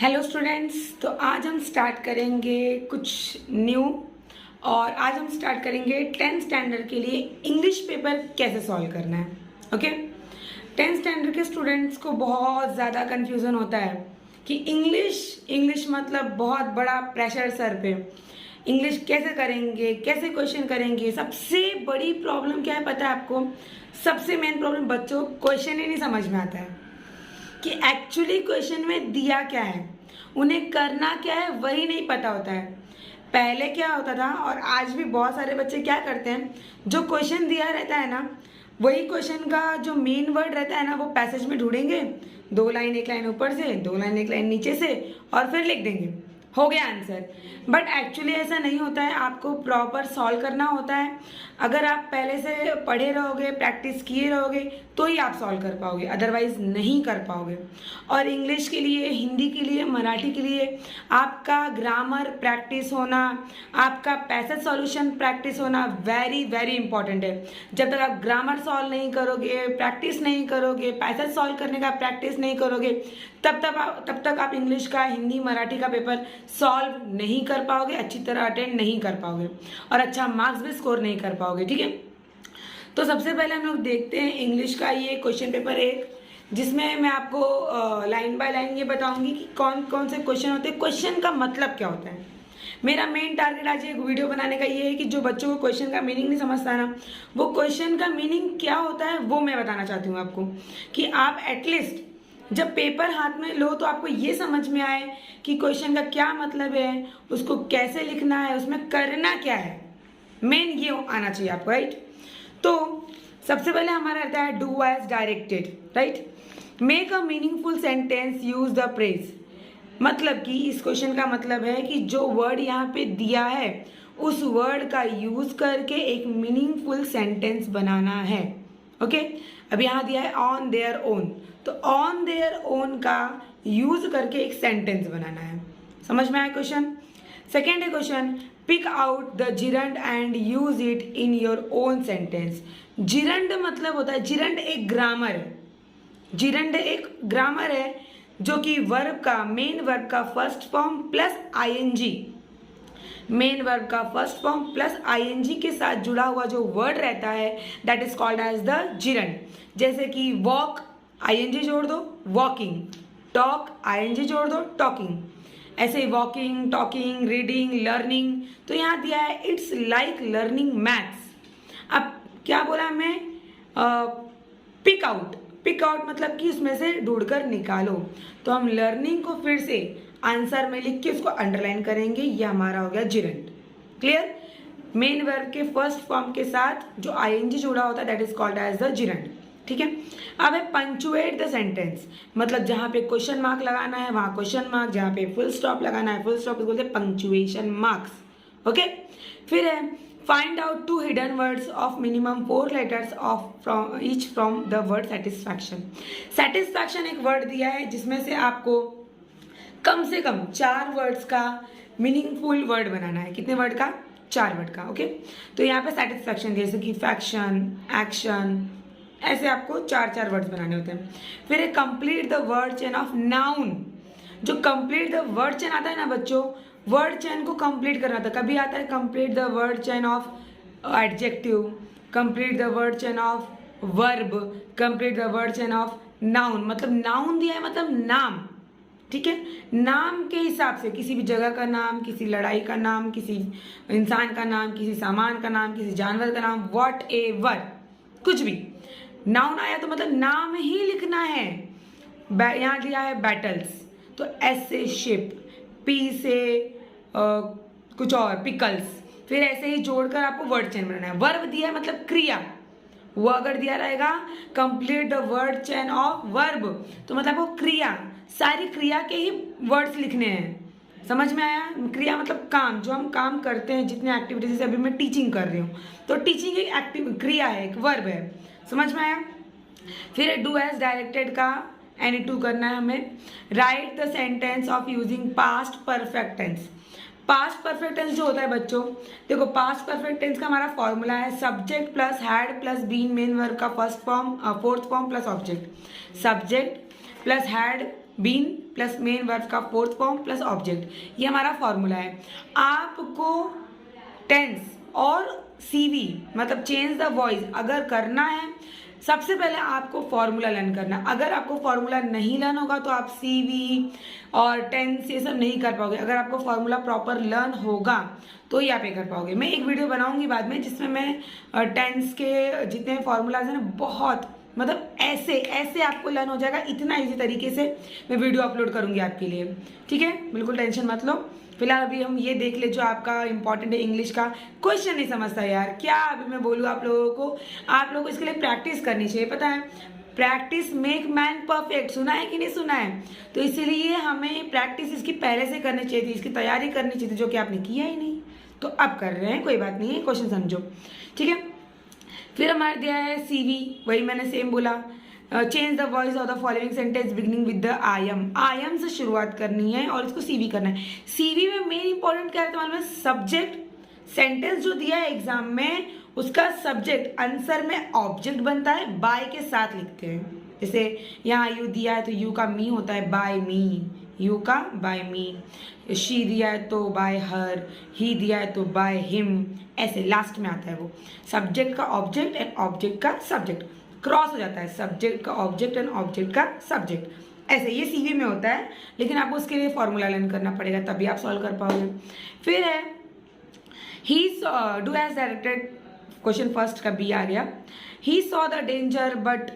Hello students, तो आज हम स्टार्ट करेंगे कुछ न्यू। और आज हम स्टार्ट करेंगे 10th स्टैंडर्ड के लिए इंग्लिश पेपर कैसे सॉल्व करना है। ओके, 10th स्टैंडर्ड के स्टूडेंट्स को बहुत ज़्यादा कन्फ्यूज़न होता है कि इंग्लिश मतलब बहुत बड़ा प्रेशर सर पे। इंग्लिश कैसे करेंगे, कैसे क्वेश्चन करेंगे। सबसे बड़ी प्रॉब्लम क्या है पता है आपको? सबसे मेन प्रॉब्लम बच्चों को क्वेश्चन ही नहीं समझ में आता है कि एक्चुअली क्वेश्चन में दिया क्या है, उन्हें करना क्या है वही नहीं पता होता है। पहले क्या होता था और आज भी बहुत सारे बच्चे क्या करते हैं, जो क्वेश्चन दिया रहता है ना वही क्वेश्चन का जो मेन वर्ड रहता है ना वो पैसेज में ढूंढेंगे, 2 लाइन 1 लाइन ऊपर से, 2 लाइन 1 लाइन नीचे से और फिर लिख देंगे, हो गया आंसर। बट एक्चुअली ऐसा नहीं होता है, आपको प्रॉपर सॉल्व करना होता है। अगर आप पहले से पढ़े रहोगे, प्रैक्टिस किए रहोगे तो ही आप सॉल्व कर पाओगे, अदरवाइज नहीं कर पाओगे। और इंग्लिश के लिए, हिंदी के लिए, मराठी के लिए आपका ग्रामर प्रैक्टिस होना, आपका पैसेज सॉल्यूशन प्रैक्टिस होना वेरी वेरी इंपॉर्टेंट है। जब तक आप ग्रामर सॉल्व नहीं करोगे, प्रैक्टिस नहीं करोगे, पैसेज सॉल्व करने का प्रैक्टिस नहीं करोगे, तब तक आप इंग्लिश का, हिंदी, मराठी का पेपर सॉल्व नहीं कर पाओगे, अच्छी तरह अटेंड नहीं कर पाओगे और अच्छा मार्क्स भी स्कोर नहीं कर पाओगे। ठीक है, तो सबसे पहले हम लोग देखते हैं इंग्लिश का ये क्वेश्चन पेपर 1, जिसमें मैं आपको लाइन बाय लाइन ये बताऊंगी कि कौन कौन से क्वेश्चन होते हैं, क्वेश्चन का मतलब क्या होता है। मेरा मेन टारगेट आज एक वीडियो बनाने का ये है कि जो बच्चों को क्वेश्चन का मीनिंग नहीं समझता ना, वो क्वेश्चन का मीनिंग क्या होता है वो मैं बताना चाहती हूँ आपको, कि आप एटलीस्ट जब पेपर हाथ में लो तो आपको ये समझ में आए कि क्वेश्चन का क्या मतलब है, उसको कैसे लिखना है, उसमें करना क्या है। मेन ये आना चाहिए आपको, राइट। तो सबसे पहले हमारा रहता है do as directed, right. Make a meaningful sentence, use the phrase. मतलब कि इस क्वेश्चन का मतलब है कि जो वर्ड यहाँ पे दिया है उस वर्ड का यूज करके एक मीनिंगफुल सेंटेंस बनाना है। ओके, अब यहाँ दिया है ऑन देयर ओन, तो ऑन देयर ओन का यूज करके एक सेंटेंस बनाना है। समझ में आया क्वेश्चन? सेकेंड है question, pick out the gerund and use it in your own sentence. Gerund मतलब होता है, जिरंड एक ग्रामर है, जिरंड एक ग्रामर है जो कि वर्ब का, मेन वर्ब का first form plus ING, main verb का फर्स्ट फॉर्म प्लस आईएनजी के साथ जुड़ा हुआ जो वर्ड रहता है that is called as the gerund. जैसे कि वॉक, आईएनजी जोड़ दो, वॉकिंग, टॉक, आईएनजी जोड़ दो, टॉकिंग। ऐसे ही वॉकिंग, टॉकिंग, रीडिंग, लर्निंग। तो यहाँ दिया है इट्स लाइक लर्निंग मैथ्स। अब क्या बोला मैं? पिक आउट, पिक आउट मतलब कि उसमें से ढूंढकर निकालो। तो हम लर्निंग को फिर से आंसर में लिख के उसको अंडरलाइन करेंगे, ये हमारा हो गया जिरंड। क्लियर? मेन वर्ब के फर्स्ट फॉर्म के साथ जो आईएनजी जुड़ा होता है that is called as the gerund. ठीक है, अब है पंचुएट द सेंटेंस, मतलब जहां पे क्वेश्चन मार्क लगाना है वहां क्वेश्चन मार्क, जहां पे फुल स्टॉप लगाना है फुल स्टॉप, बोलते हैं पंक्चुएशन मार्क्स। ओके, फिर है find out 2 hidden words of minimum 4 letters of each from the word satisfaction. Satisfaction एक वर्ड दिया है जिसमें से आपको कम से कम 4 वर्ड्स का मीनिंगफुल वर्ड बनाना है। कितने वर्ड का? 4 वर्ड का। ओके, तो यहाँ पे सेटिस्फैक्शन जैसे कि फैक्शन, एक्शन, ऐसे आपको 4 वर्ड्स बनाने होते हैं। फिर एक complete the word chain of noun. जो कंप्लीट द वर्ड चेन आता है ना बच्चों, वर्ड चेन को कंप्लीट करना था। कभी आता है complete the word chain of adjective, complete the word chain of verb, complete the word chain of noun. मतलब नाउन दिया है मतलब नाम, ठीक है। नाम के हिसाब से किसी भी जगह का नाम, किसी लड़ाई का नाम, किसी इंसान का नाम, किसी सामान का नाम, किसी जानवर का नाम, वॉट एवर, कुछ भी नाउन आया तो मतलब नाम ही लिखना है। यहाँ दिया है बैटल्स, तो एस से शिप, पी से कुछ और, पिकल्स, फिर ऐसे ही जोड़कर आपको वर्ड चेन बनाना है। वर्ब दिया है मतलब क्रिया, वो अगर दिया रहेगा complete the word chain of verb, तो मतलब वो क्रिया, सारी क्रिया के ही वर्ड्स लिखने हैं। समझ में आया? क्रिया मतलब काम, जो हम काम करते हैं, जितने एक्टिविटीज, अभी मैं टीचिंग कर रही हूँ तो टीचिंग एक एक्टिव क्रिया है, एक वर्ब है। समझ में आया? फिर डू एज डायरेक्टेड का NE2 करना है हमें। Write the sentence of using past perfect tense. Past perfect tense जो होता है बच्चों, देखो पास्ट परफेक्ट टेंस का हमारा फॉर्मूला है subject plus had plus been, main verb का first form, fourth form plus object. Subject plus had been plus main verb का फोर्थ फॉर्म प्लस ऑब्जेक्ट, ये हमारा फॉर्मूला है। आपको टेंस और सीवी मतलब चेंज द वॉइस अगर करना है, सबसे पहले आपको फॉर्मूला लर्न करना। अगर आपको फॉर्मूला नहीं लर्न होगा तो आप सीवी और टेंस ये सब नहीं कर पाओगे। अगर आपको फॉर्मूला प्रॉपर लर्न होगा तो ही आप ये कर पाओगे। मैं एक वीडियो बनाऊंगी बाद में जिसमें मैं टेंस के जितने फॉर्मूलाज हैं ना, बहुत मतलब ऐसे ऐसे आपको लर्न हो जाएगा, इतना इजी तरीके से मैं वीडियो अपलोड करूंगी आपके लिए। ठीक है, बिल्कुल टेंशन मत लो। फिलहाल अभी हम ये देख ले जो आपका इंपॉर्टेंट है इंग्लिश का। क्वेश्चन नहीं समझता यार, क्या अभी मैं बोलूँ आप लोगों को, आप लोगों को इसके लिए प्रैक्टिस करनी चाहिए। पता है, प्रैक्टिस मेक मैन परफेक्ट, सुना है कि नहीं सुना है? तो इसीलिए हमें प्रैक्टिस इसकी पहले से करनी चाहिए थी, इसकी तैयारी करनी चाहिए थी, जो कि आपने किया ही नहीं। तो अब कर रहे हैं, कोई बात नहीं है, क्वेश्चन समझो। ठीक है, फिर हमारे दिया है सीवी, वही मैंने सेम बोला। Change the voice of the following sentence beginning with the I am. I am से शुरुआत करनी है और इसको सीवी करना है। सीवी में मेन इंपॉर्टेंट क्या रहता है मालूम है? सब्जेक्ट। सेंटेंस जो दिया है एग्जाम में उसका सब्जेक्ट आंसर में ऑब्जेक्ट बनता है, बाय के साथ लिखते हैं। जैसे यहाँ यू दिया है तो यू का मी होता है बाय मी, यू का बाय मी। शी दिया है तो बाय हर, ही दिया है तो बाय हिम, ऐसे लास्ट में आता है वो। सब्जेक्ट का ऑब्जेक्ट एंड ऑब्जेक्ट का सब्जेक्ट, क्रॉस हो जाता है सब्जेक्ट का ऑब्जेक्ट एंड ऑब्जेक्ट का सब्जेक्ट। ऐसे ये सीवी में होता है, लेकिन आपको उसके लिए फॉर्मूला लर्न करना पड़ेगा, तभी आप सॉल्व कर पाओगे। फिर है ही do as directed, question first का बी आ गया। He saw the danger but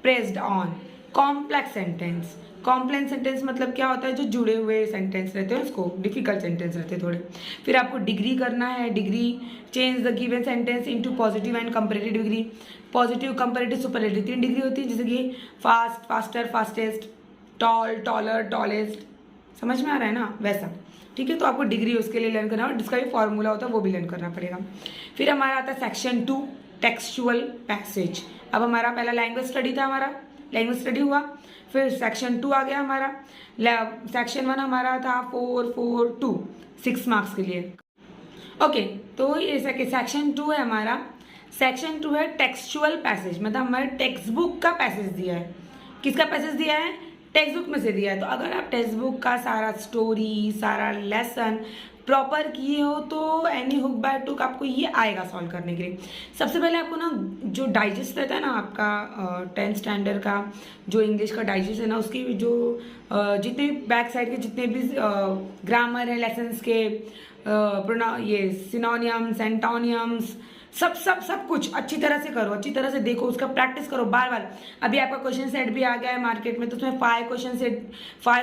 pressed on. Complex sentence, complex sentence मतलब क्या होता है? जो जुड़े हुए सेंटेंस रहते हैं उसको डिफिकल्ट सेंटेंस रहते हैं थोड़े। फिर आपको डिग्री करना है, degree change the given sentence into positive and comparative degree. Positive, comparative, superlative 3 degree होती है, जैसे कि fast, faster, fastest, tall, taller, tallest. समझ में आ रहा है ना? वैसा। ठीक है, तो आपको डिग्री उसके लिए लर्न करना और जिसका भी फॉर्मूला होता है वो भी लर्न करना पड़ेगा। फिर हमारा आता है सेक्शन 2 टेक्सचुअल पैसेज। अब हमारा पहला लैंग्वेज स्टडी था, हमारा लैंग्वेज स्टडी हुआ। फिर सेक्शन 2 आ गया हमारा। सेक्शन 1 हमारा था 4, 4, 2 6 मार्क्स के लिए। ओके, तो ये सेक्शन 2 है हमारा। सेक्शन 2 है टेक्सचुअल पैसेज, मतलब हमारे टेक्स्ट बुक का पैसेज दिया है। किसका पैसेज दिया है? टेक्स्ट बुक में से दिया है। तो अगर आप टेक्स्ट बुक का सारा स्टोरी, सारा लेसन प्रॉपर किए हो तो एनी हुक बाय टुक आपको ये आएगा सॉल्व करने के लिए। सबसे पहले आपको ना जो डाइजेस्ट रहता है ना आपका 10th स्टैंडर्ड का जो इंग्लिश का डाइजेस्ट है ना, उसकी जो जितने बैक साइड के जितने भी ग्रामर है लेसन्स के, ये सिनोनियम्स, एंटोनियम्स, सब कुछ अच्छी तरह से करो, अच्छी तरह से देखो, उसका प्रैक्टिस करो बार बार। अभी आपका क्वेश्चन सेट भी आ गया है मार्केट में, तो उसमें 5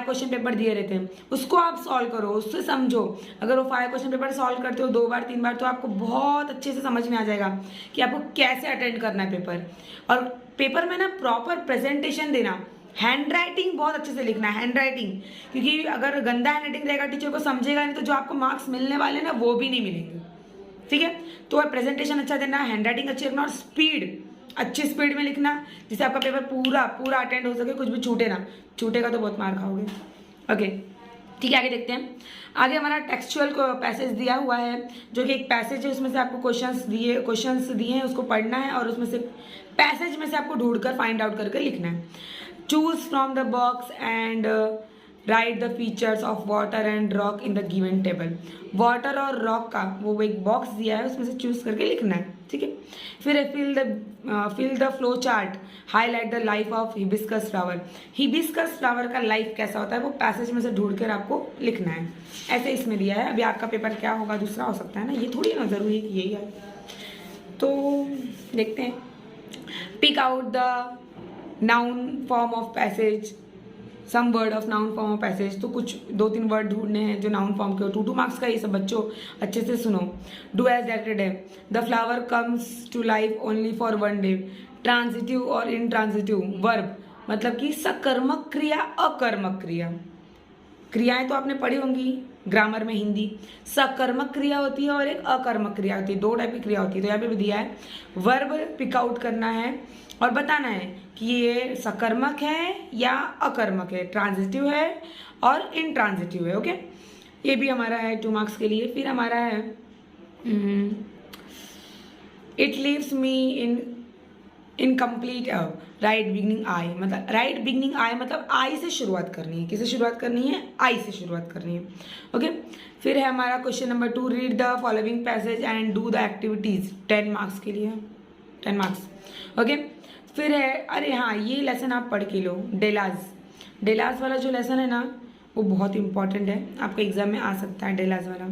क्वेश्चन पेपर दिए रहते हैं, उसको आप सॉल्व करो, उससे समझो। अगर वो 5 क्वेश्चन पेपर सॉल्व करते हो 2 बार 3 बार तो आपको बहुत अच्छे से समझ में आ जाएगा कि आपको कैसे अटेंड करना है पेपर। और पेपर में ना प्रॉपर प्रेजेंटेशन देना, हैंड राइटिंग बहुत अच्छे से लिखना है, हैंड राइटिंग, क्योंकि अगर गंदा हैंड राइटिंग रहेगा टीचर को समझेगा नहीं, तो जो आपको मार्क्स मिलने वाले ना वो भी नहीं मिलेंगे। ठीक है, तो प्रेजेंटेशन अच्छा देना, हैंड राइटिंग अच्छी रखना और स्पीड, अच्छी स्पीड में लिखना, जिससे आपका पेपर पूरा अटेंड हो सके, कुछ भी छूटे ना। छूटेगा तो बहुत मार खाओगे। ओके, ठीक है, आगे देखते हैं। आगे हमारा टेक्सचुअल पैसेज दिया हुआ है, जो कि एक पैसेज है, उसमें से आपको क्वेश्चंस दिए हैं, उसको पढ़ना है और उसमें से पैसेज में से आपको ढूंढकर फाइंड आउट करके लिखना है। Choose from the box and write the features of water and rock in the given table. Water और रॉक का वो एक बॉक्स दिया है, उसमें से चूज करके लिखना है। ठीक है, फिर fill the flow chart, highlight the life of hibiscus flower. Hibiscus flower का लाइफ कैसा होता है वो पैसेज में से ढूंढ कर आपको लिखना है। ऐसे इसमें दिया है। अभी आपका पेपर क्या होगा, दूसरा हो सकता है ना, ये थोड़ी ना जरूरी है कि यही है। तो देखते हैं। Pick out the noun form of passage, some word of noun form of passage. तो कुछ 2-3 वर्ड ढूंढने हैं जो नाउन फॉर्म के हो। 2 मार्क्स का ये सब बच्चों अच्छे से सुनो। डू एज डायरेक्टेड है। The flower comes to life only for 1 day. Transitive और इनट्रांजिटिव वर्ब मतलब कि सकर्मक क्रिया, अकर्मक क्रिया। क्रियाएं तो आपने पढ़ी होंगी ग्रामर में, हिंदी। सकर्मक क्रिया होती है और एक अकर्मक क्रिया होती है, 2 टाइप की क्रिया होती है। तो यहाँ पे भी दिया है, वर्ब पिक आउट करना है और बताना है कि ये सकर्मक है या अकर्मक है, ट्रांजिटिव है और इनट्रांजिटिव है। ओके, ये भी हमारा है 2 मार्क्स के लिए। फिर हमारा है it leaves me in incomplete right beginning I, मतलब राइट बिगनिंग आई मतलब आई से शुरुआत करनी है। किससे शुरुआत करनी है? आई से शुरुआत करनी है। ओके, फिर है हमारा question number 2, read the following passage and do the activities, 10 marks के लिए, 10 मार्क्स। ओके, फिर है, अरे हाँ ये लेसन आप पढ़ के लो, डेलाज। डेलाज वाला जो लेसन है ना वो बहुत इंपॉर्टेंट है, आपके एग्जाम में आ सकता है डेलाज वाला।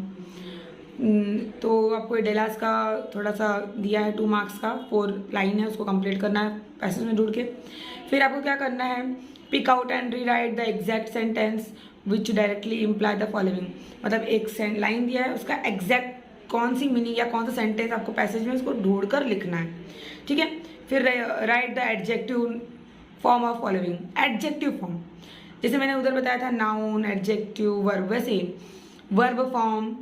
तो आपको डेलास का थोड़ा सा दिया है 2 मार्क्स का, 4 लाइन है, उसको कंप्लीट करना है पैसेज में ढूंढ के। फिर आपको क्या करना है? Pick out and rewrite the exact sentence which directly imply the following, मतलब एक लाइन दिया है उसका एग्जैक्ट कौन सी मीनिंग या कौन सा सेंटेंस आपको पैसेज में उसको ढूंढ कर लिखना है। ठीक है, फिर right the adjective form of following. Adjective form जैसे मैंने उधर बताया था, नाउन, एडजेक्टिव, वर्ब, वैसे वर्ब फॉर्म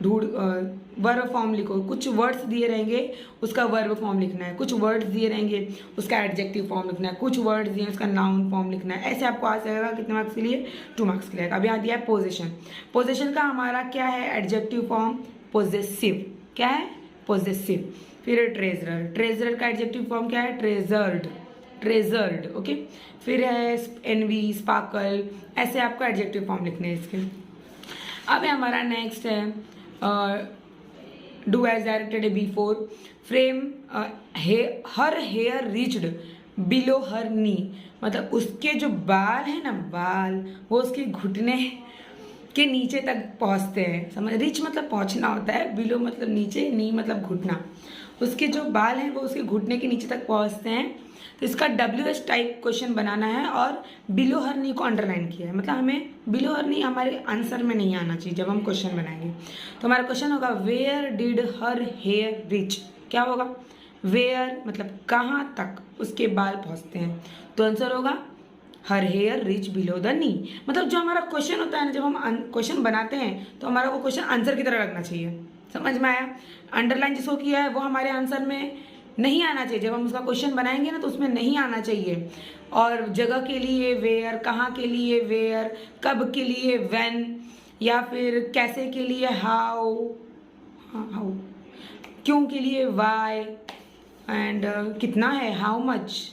वर्ब फॉर्म लिखो। कुछ वर्ड्स दिए रहेंगे उसका वर्ब फॉर्म लिखना है, कुछ वर्ड्स दिए रहेंगे उसका एडजेक्टिव फॉर्म लिखना है, कुछ वर्ड्स दिए उसका नाउन फॉर्म लिखना है। ऐसे आपको आ जाएगा कितने मार्क्स के लिए? 2 मार्क्स के लिए। अब यहाँ दिया है पोजेशन। पोजेशन का हमारा क्या है? Adjective form possessive. क्या है? पोजेसिव। फिर ट्रेजरर, ट्रेजरर का एडजेक्टिव फॉर्म क्या है? Treasured, treasured. ओके, फिर है एनवी, स्पार्कल, ऐसे आपको एडजेक्टिव फॉर्म लिखने हैं इसके। अब हमारा नेक्स्ट है do as directed before, frame her hair reached below her knee, मतलब उसके जो बाल है ना, बाल वो उसके घुटने के नीचे तक पहुंचते हैं। समझ, रिच मतलब पहुंचना होता है, बिलो मतलब नीचे, नी मतलब घुटना। उसके जो बाल हैं वो उसके घुटने के नीचे तक पहुंचते हैं। तो इसका WH टाइप क्वेश्चन बनाना है और बिलो हर नी को अंडरलाइन किया है, मतलब हमें बिलो हर नी हमारे आंसर में नहीं आना चाहिए जब हम क्वेश्चन बनाएंगे। तो हमारा क्वेश्चन होगा where did her hair reach. क्या होगा? वेयर मतलब कहाँ तक उसके बाल पहुँचते हैं, तो आंसर होगा her hair reach below the knee. मतलब जो हमारा क्वेश्चन होता है ना, जब हम क्वेश्चन बनाते हैं तो हमारा वो क्वेश्चन आंसर की तरह लगना चाहिए। समझ में आया? अंडरलाइन जिसको किया है वो हमारे आंसर में नहीं आना चाहिए। जब हम उसका क्वेश्चन बनाएंगे ना तो उसमें नहीं आना चाहिए। और जगह के लिए वेयर, कहाँ के लिए वेयर, कब के लिए व्हेन, या फिर कैसे के लिए हाउ, हाउ, क्यों के लिए व्हाई, एंड कितना है हाउ मच,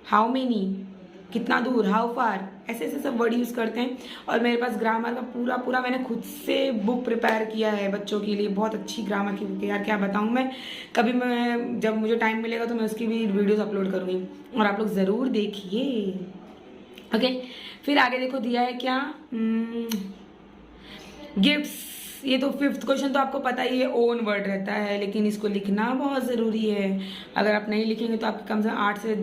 हाउ मेनी, कितना दूर, हाउ फार, ऐसे ऐसे सब वर्ड यूज़ करते हैं। और मेरे पास ग्रामर का पूरा पूरा मैंने खुद से बुक प्रिपेयर किया है बच्चों के लिए, बहुत अच्छी ग्रामर की बुक है यार, क्या बताऊँ मैं। कभी मैं जब मुझे टाइम मिलेगा तो मैं उसकी भी वीडियोस अपलोड करूँगी और आप लोग ज़रूर देखिए। ओके, फिर आगे देखो दिया है क्या, गिफ्ट्स। ये तो 5th क्वेश्चन तो आपको पता ही है, ओन वर्ड रहता है, लेकिन इसको लिखना बहुत ज़रूरी है। अगर आप नहीं लिखेंगे तो आपके कम से कम 8 से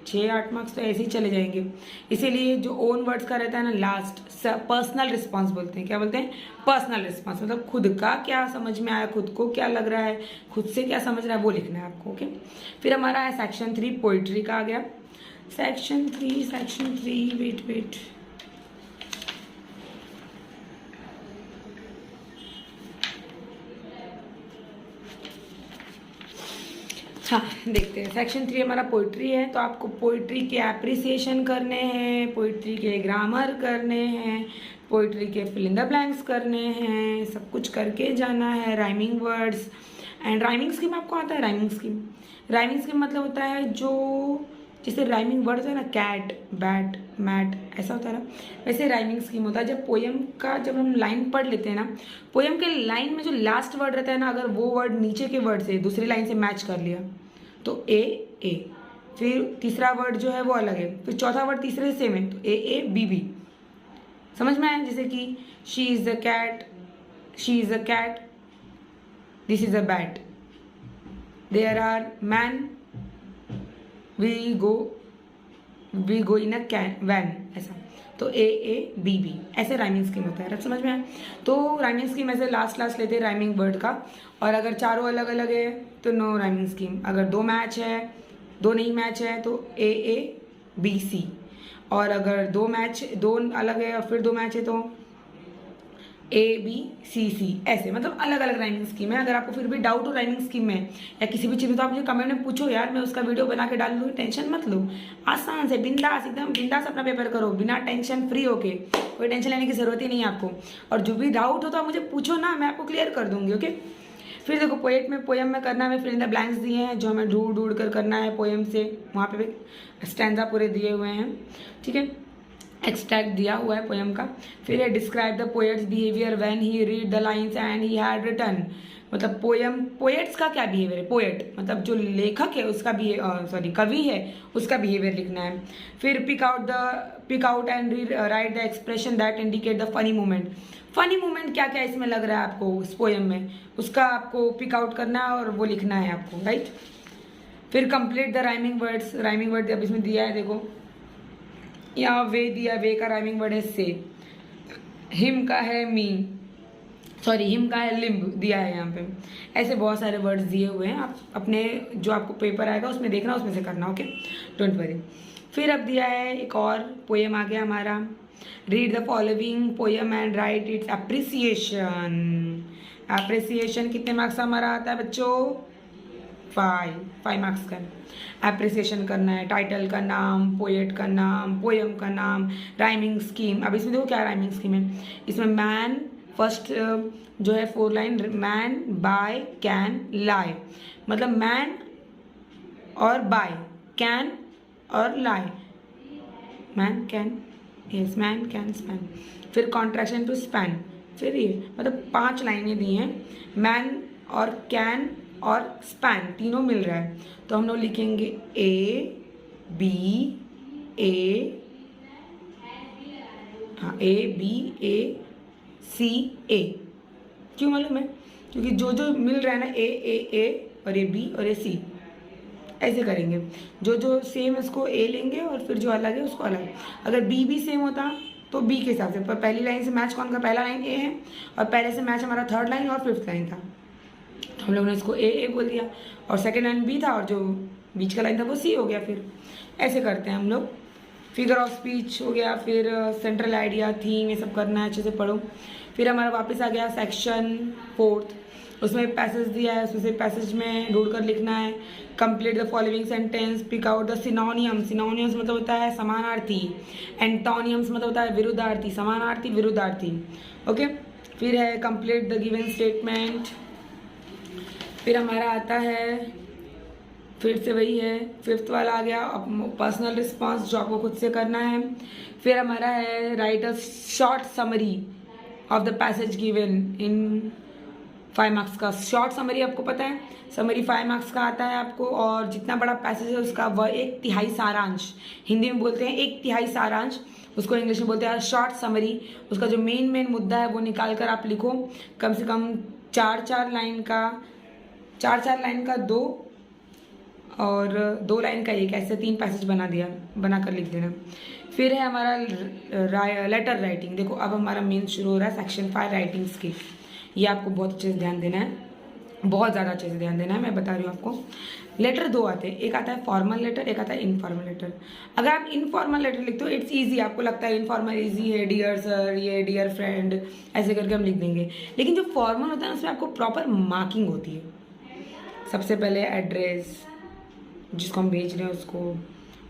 6-8 मार्क्स तो ऐसे ही चले जाएंगे। इसीलिए जो ओन वर्ड्स का रहता है ना, लास्ट पर्सनल रिस्पॉन्स बोलते हैं। क्या बोलते हैं? पर्सनल रिस्पॉन्स, मतलब खुद का क्या समझ में आया, खुद को क्या लग रहा है, खुद से क्या समझ रहा है, वो लिखना है आपको। ओके, फिर हमारा है सेक्शन 3 पोइट्री का आ गया। सेक्शन 3 वेट हाँ देखते हैं। सेक्शन 3 हमारा पोइट्री है, तो आपको पोइट्री के एप्रिसिएशन करने हैं, पोइट्री के ग्रामर करने हैं, पोइट्री के फिल इन द ब्लैंक्स करने हैं, सब कुछ करके जाना है। Rhyming words and rhyming scheme आपको आता है? राइमिंग स्कीम मतलब होता है जो, जैसे राइमिंग वर्ड्स है ना, कैट, बैट, मैट, ऐसा होता है ना, वैसे राइमिंग स्कीम होता है। जब पोयम का जब हम लाइन पढ़ लेते हैं ना, पोयम के लाइन में जो लास्ट वर्ड रहता है ना, अगर वो वर्ड नीचे के वर्ड से दूसरी लाइन से मैच कर लिया तो ए, फिर तीसरा वर्ड जो है वो अलग है, फिर चौथा वर्ड तीसरे से सेम है, तो ए बी बी। समझ में आया? जैसे कि she is a cat, she is a cat, this is a bat, there are man, we go in a van, ऐसा। तो ए बी बी, ऐसे राइमिंग स्कीम होता है। अब समझ में आया? तो राइमिंग स्कीम ऐसे लास्ट लेते हैं राइमिंग वर्ड का। और अगर चारों अलग अलग है तो नो राइमिंग स्कीम। अगर 2 मैच है, 2 नहीं मैच है तो ए बी सी। और अगर 2 अलग है और फिर 2 मैच है तो ABCC, ऐसे, मतलब अलग अलग राइमिंग स्कीम है। अगर आपको फिर भी डाउट हो राइमिंग स्कीम में या किसी भी चीज़ में तो आप मुझे कमेंट में पूछो यार, मैं उसका वीडियो बना के डाल दूँगी, टेंशन मत लो। आसान से बिंदास, एकदम बिंदास अपना पेपर करो, बिना टेंशन, फ्री होके, कोई टेंशन लेने की ज़रूरत ही नहीं है आपको। और जो भी डाउट हो तो आप मुझे पूछो ना, मैं आपको क्लियर कर दूँगी। ओके, फिर देखो पोएम में करना है, हमें फिल इन द ब्लैंक्स दिए हैं जो हमें ढूंढ कर करना है पोएम से, वहाँ पे भी स्टैंजा पूरे दिए हुए हैं, ठीक है, एक्सट्रैक्ट दिया हुआ है पोएम का। फिर है describe the poet's behaviour when he read the lines and he had written, मतलब पोएट्स का क्या बिहेवियर है, पोएट मतलब जो लेखक है उसका भी कवि है उसका बिहेवियर लिखना है। फिर pick out and write the expression that indicate the funny moment, funny moment क्या क्या इसमें लग रहा है आपको उस पोएम में, उसका आपको पिक आउट करना है और वो लिखना है आपको, राइट। फिर कंप्लीट द राइमिंग वर्ड अब इसमें दिया है, देखो यहाँ वे दिया, वे का राइमिंग वर्ड है से, हिम का है हिम का है लिम्ब दिया है यहाँ पे। ऐसे बहुत सारे वर्ड्स दिए हुए हैं, आप अपने जो आपको पेपर आएगा उसमें देखना, उसमें से करना, ओके, डोंट वरी। फिर अब दिया है एक और पोएम आ गया हमारा, read the following poem and right it's appreciation. Appreciation कितने मार्क्स का हमारा आता है बच्चों, 5 मार्क्स का अप्रिसिएशन करना है। टाइटल का नाम, पोएट का नाम, पोएम का नाम, राइमिंग स्कीम। अब इसमें देखो क्या राइमिंग स्कीम है, इसमें मैन फर्स्ट जो है 4 line, man by can lie, मतलब मैन और बाय, कैन और lie, man can yes, man can span. फिर कॉन्ट्रैक्शन टू स्पैन, फिर ये मतलब 5 लाइनें दी हैं, मैन और कैन और स्पैन तीनों मिल रहा है, तो हम लोग लिखेंगे ए बी ए सी ए। क्यों मालूम है, क्योंकि जो जो मिल रहा है ना ए और ये बी और ये सी, ऐसे करेंगे, जो जो सेम है उसको ए लेंगे और फिर जो अलग है उसको अलग। अगर बी भी सेम होता तो बी के हिसाब से, पर पहली लाइन से मैच कौन का, पहला लाइन ए है और पहले से मैच हमारा 3rd लाइन और 5th लाइन था, तो हम लोगों ने इसको ए बोल दिया, और सेकेंड लाइन बी था और जो बीच का लाइन था वो सी हो गया। फिर ऐसे करते हैं हम लोग। फिगर ऑफ स्पीच हो गया, फिर सेंट्रल आइडिया, थीम, ये सब करना है, अच्छे से पढ़ो। फिर हमारा वापस आ गया सेक्शन 4th, उसमें पैसेज दिया है, उसमें से पैसेज में ढूंढ कर लिखना है। Complete the following sentence, pick out the synonym, synonyms मतलब होता है समानार्थी, एंटोनियम्स मतलब होता है विरुद्धार्थी, समानार्थी विरुद्धार्थी, ओके। फिर है कंप्लीट द गिवन स्टेटमेंट। फिर हमारा आता है, फिर से वही है 5th वाला आ गया, पर्सनल रिस्पॉन्स जो आपको खुद से करना है। फिर हमारा है right a short summary of the passage given in 5 marks का। शॉर्ट समरी आपको पता है, समरी 5 मार्क्स का आता है आपको, और जितना बड़ा पैसेज है उसका वह 1/3 सारांश, हिंदी में बोलते हैं 1/3 सारांश, उसको इंग्लिश में बोलते हैं शॉर्ट समरी। उसका जो मेन मुद्दा है वो निकाल कर आप लिखो, कम से कम 4 लाइन का 2 और 2 लाइन का 1, ऐसे 3 पैसेज बना कर लिख देना। फिर है हमारा लेटर राइटिंग। देखो अब हमारा मेन शुरू हो रहा है सेक्शन 5 राइटिंग स्किल। ये आपको बहुत अच्छे से ध्यान देना है, बहुत ज़्यादा अच्छे से ध्यान देना है, मैं बता रही हूँ आपको। लेटर 2 आते हैं, एक आता है फॉर्मल लेटर, एक आता है इनफॉर्मल लेटर। अगर आप इनफॉर्मल लेटर लिखते हो इट्स ईजी, आपको लगता है इनफॉर्मल ईजी है, डियर सर, ये डियर फ्रेंड, ऐसे करके हम लिख देंगे। लेकिन जो फॉर्मल होता है उसमें आपको प्रॉपर मार्किंग होती है। सबसे पहले एड्रेस, जिसको हम भेज रहे हैं उसको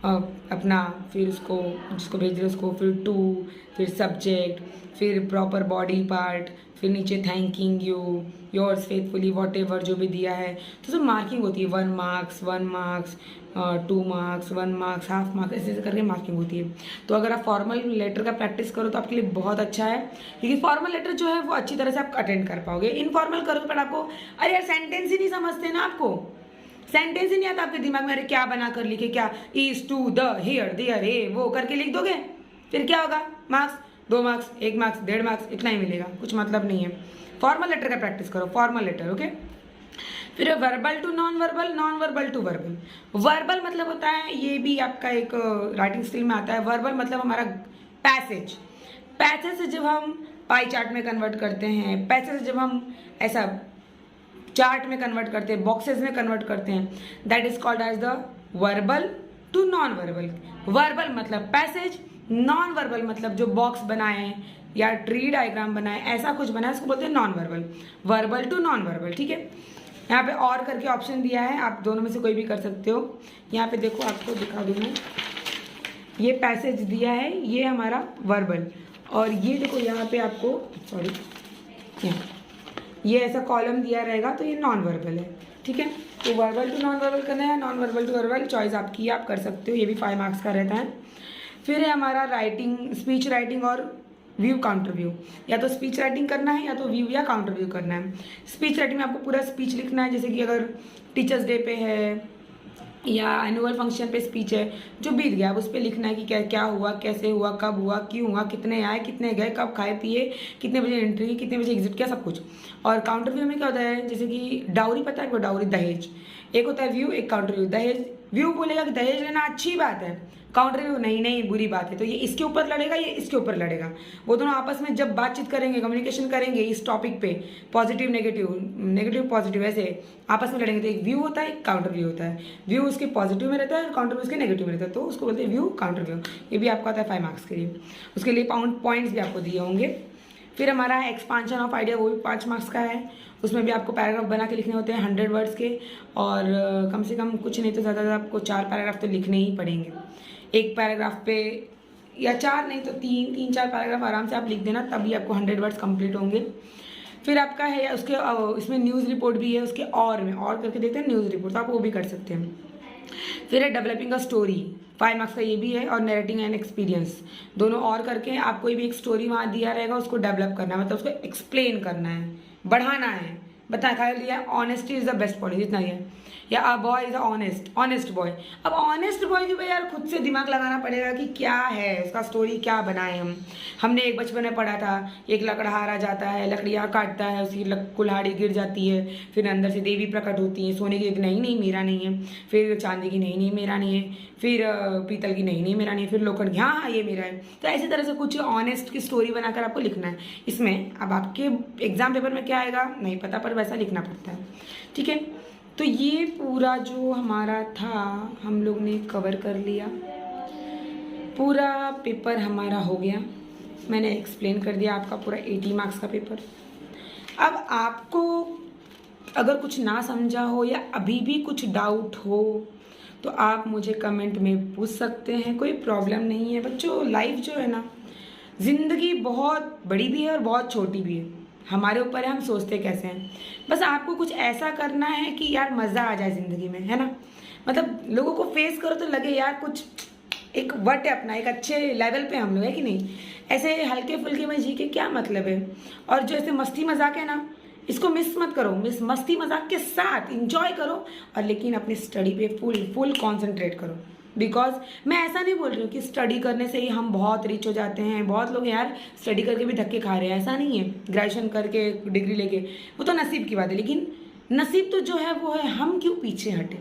अपना, फिर उसको जिसको भेज रहे हैं उसको, फिर टू, फिर सब्जेक्ट, फिर प्रॉपर बॉडी पार्ट, फिर नीचे thanking you, yours faithfully, what ever जो भी दिया है, तो सब मार्किंग होती है। 1 marks, 2 marks, 1 marks, half marks, ऐसे करके मार्किंग होती है। तो अगर आप फॉर्मल लेटर का प्रैक्टिस करो तो आपके लिए बहुत अच्छा है, क्योंकि फॉर्मल लेटर जो है वो अच्छी तरह से आप अटेंड कर पाओगे। इनफॉर्मल करोगे पर आपको, अरे यार सेंटेंस ही नहीं समझते ना, आपको सेंटेंस ही नहीं आता आपके दिमाग में, अरे क्या बना कर लिखे, क्या is, to, the, here, there, hey, वो करके लिख दोगे, फिर क्या होगा, मार्क्स 2 मार्क्स, 1 मार्क्स, 1.5 मार्क्स, इतना ही मिलेगा, कुछ मतलब नहीं है। फॉर्मल लेटर का प्रैक्टिस करो, फॉर्मल लेटर, ओके। फिर verbal to non verbal, non verbal to verbal. Verbal मतलब होता है, ये भी आपका एक राइटिंग स्किल में आता है। वर्बल मतलब हमारा पैसेज, पैसेज से जब हम पाई चार्ट में कन्वर्ट करते हैं, पैसेज से जब हम ऐसा चार्ट में कन्वर्ट करते हैं, बॉक्सेस में कन्वर्ट करते हैं, that is called as the verbal to non verbal. Verbal मतलब पैसेज, नॉन वर्बल मतलब जो बॉक्स बनाए या ट्री डायग्राम बनाए, ऐसा कुछ बनाए, उसको बोलते हैं non verbal. Verbal to non verbal, ठीक है। यहाँ पे और करके ऑप्शन दिया है, आप दोनों में से कोई भी कर सकते हो। यहाँ पे देखो, आपको दिखा दूँ मैं, ये पैसेज दिया है, ये हमारा वर्बल, और ये देखो यहाँ पे आपको, सॉरी, ये ऐसा कॉलम दिया रहेगा तो ये नॉन वर्बल है, ठीक है। तो वर्बल टू नॉन वर्बल करना है, non verbal to verbal, choice आपकी है, आप कर सकते हो। ये भी 5 मार्क्स का रहता है। फिर है हमारा राइटिंग, स्पीच राइटिंग और व्यू काउंटर व्यू। या तो स्पीच राइटिंग करना है या तो व्यू या काउंटर व्यू करना है। स्पीच राइटिंग में आपको पूरा स्पीच लिखना है, जैसे कि अगर टीचर्स डे पे है या एनुअल फंक्शन पे स्पीच है, जो बीत गया, अब उस पर लिखना है कि क्या क्या हुआ, कैसे हुआ, कब हुआ, क्यों हुआ, कितने आए, कितने गए, कब खाए पिए, कितने बजे एंट्री की, कितने बजे एग्जिट किया, सब कुछ। और काउंटर व्यू में क्या होता है, जैसे कि डाउरी, पता है वो डाउरी दहेज, एक होता है व्यू, एक काउंटर व्यू। दहेज, व्यू बोलेगा कि दहेज लेना अच्छी बात है, काउंटर व्यू नहीं नहीं बुरी बात है, तो ये इसके ऊपर लड़ेगा, ये इसके ऊपर लड़ेगा। वो दोनों आपस में जब बातचीत करेंगे, कम्युनिकेशन करेंगे इस टॉपिक पे, पॉजिटिव नेगेटिव, नेगेटिव पॉजिटिव, ऐसे आपस में लड़ेंगे। तो एक व्यू होता है, एक काउंटर व्यू होता है। व्यू उसके पॉजिटिव में रहता है और काउंटर व्यू उसके नेगेटिव में रहता है, तो उसको बोलते हैं व्यू काउंटर व्यू। ये भी आपका आता है 5 मार्क्स के लिए, उसके लिए पॉइंट्स भी आपको दिए होंगे। फिर हमारा एक्सपांशन ऑफ आइडिया, वो भी 5 मार्क्स का है। उसमें भी आपको पैराग्राफ बना के लिखने होते हैं 100 वर्ड्स के, और कम से कम कुछ नहीं तो ज़्यादा आपको 4 पैराग्राफ तो लिखने ही पड़ेंगे एक पैराग्राफ पे, या 4 नहीं तो 3-4 पैराग्राफ आराम से आप लिख देना, तभी आपको 100 वर्ड्स कंप्लीट होंगे। फिर आपका है उसके इसमें न्यूज़ रिपोर्ट भी है, उसके और में और करके देखते हैं न्यूज़ रिपोर्ट, तो आप वो भी कर सकते हैं। फिर है डेवलपिंग अ स्टोरी, 5 मार्क्स का ये भी है, और नरेटिंग एंड एक्सपीरियंस, दोनों और करके आप कोई भी एक स्टोरी वहाँ दिया रहेगा, उसको डेवलप करना है, मतलब उसको एक्सप्लेन करना है, बढ़ाना है, बता खा लिया। Honesty is the best policy, इतना ही है। या a boy is honest boy. अब ऑनेस्ट बॉय के भाई यार खुद से दिमाग लगाना पड़ेगा कि क्या है उसका स्टोरी, क्या बनाए हम। हमने एक बचपन में पढ़ा था, एक लकड़हारा जाता है, लकड़ियाँ काटता है, उसकी कुल्हाड़ी गिर जाती है, फिर अंदर से देवी प्रकट होती है, सोने की नहीं नहीं मेरा नहीं है, फिर चांदी की नहीं नहीं मेरा नहीं है, फिर पीतल की नहीं नहीं मेरा नहीं है, फिर लोखंड की हाँ ये मेरा है। तो ऐसी तरह से कुछ ऑनेस्ट की स्टोरी बनाकर आपको लिखना है इसमें। अब आपके एग्जाम पेपर में क्या आएगा नहीं पता, पर वैसा लिखना पड़ता है, ठीक है। तो ये पूरा जो हमारा था हम लोग ने कवर कर लिया, पूरा पेपर हमारा हो गया। मैंने एक्सप्लेन कर दिया आपका पूरा 80 मार्क्स का पेपर। अब आपको अगर कुछ ना समझा हो या अभी भी कुछ डाउट हो तो आप मुझे कमेंट में पूछ सकते हैं, कोई प्रॉब्लम नहीं है। बच्चों लाइफ जो है ना, ज़िंदगी बहुत बड़ी भी है और बहुत छोटी भी है, हमारे ऊपर है हम सोचते कैसे हैं। बस आपको कुछ ऐसा करना है कि यार मज़ा आ जाए ज़िंदगी में, है ना। मतलब लोगों को फेस करो तो लगे यार कुछ एक वट है अपना, एक अच्छे लेवल पे हम लोग, है कि नहीं। ऐसे हल्के फुल्के में जी के क्या मतलब है। और जो ऐसे मस्ती मजाक है ना, इसको मिस मत करो, मस्ती मजाक के साथ इंजॉय करो, और लेकिन अपनी स्टडी पे फुल कॉन्सेंट्रेट करो। बिकॉज मैं ऐसा नहीं बोल रही हूँ कि स्टडी करने से ही हम बहुत रिच हो जाते हैं। बहुत लोग यार स्टडी करके भी धक्के खा रहे हैं, ऐसा नहीं है। ग्रेजुएशन करके डिग्री लेके, वो तो नसीब की बात है, लेकिन नसीब तो जो है वो है, हम क्यों पीछे हटे।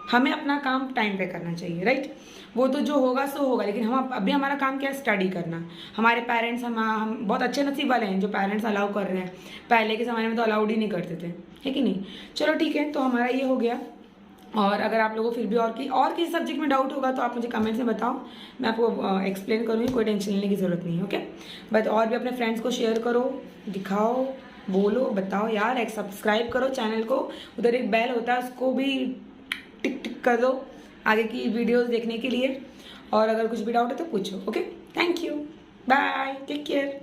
हमें अपना काम टाइम पे करना चाहिए, राइट। वो तो जो होगा सो होगा, लेकिन हम अभी हमारा काम क्या है, स्टडी करना। हमारे पेरेंट्स हम बहुत अच्छे नसीब वाले हैं जो पेरेंट्स अलाउ कर रहे हैं, पहले के ज़माने में तो अलाउड ही नहीं करते थे, है कि नहीं। चलो ठीक है, तो हमारा ये हो गया। और अगर आप लोगों को फिर भी और किसी सब्जेक्ट में डाउट होगा तो आप मुझे कमेंट्स में बताओ, मैं आपको एक्सप्लेन करूँगी, कोई टेंशन लेने की ज़रूरत नहीं है, ओके। बट और भी अपने फ्रेंड्स को शेयर करो, दिखाओ, बोलो, बताओ यार। एक सब्सक्राइब करो चैनल को, उधर एक बेल होता है उसको भी टिक टिक कर दो आगे की वीडियोस देखने के लिए। और अगर कुछ भी डाउट है तो पूछो, okay. Thank you, bye, take care.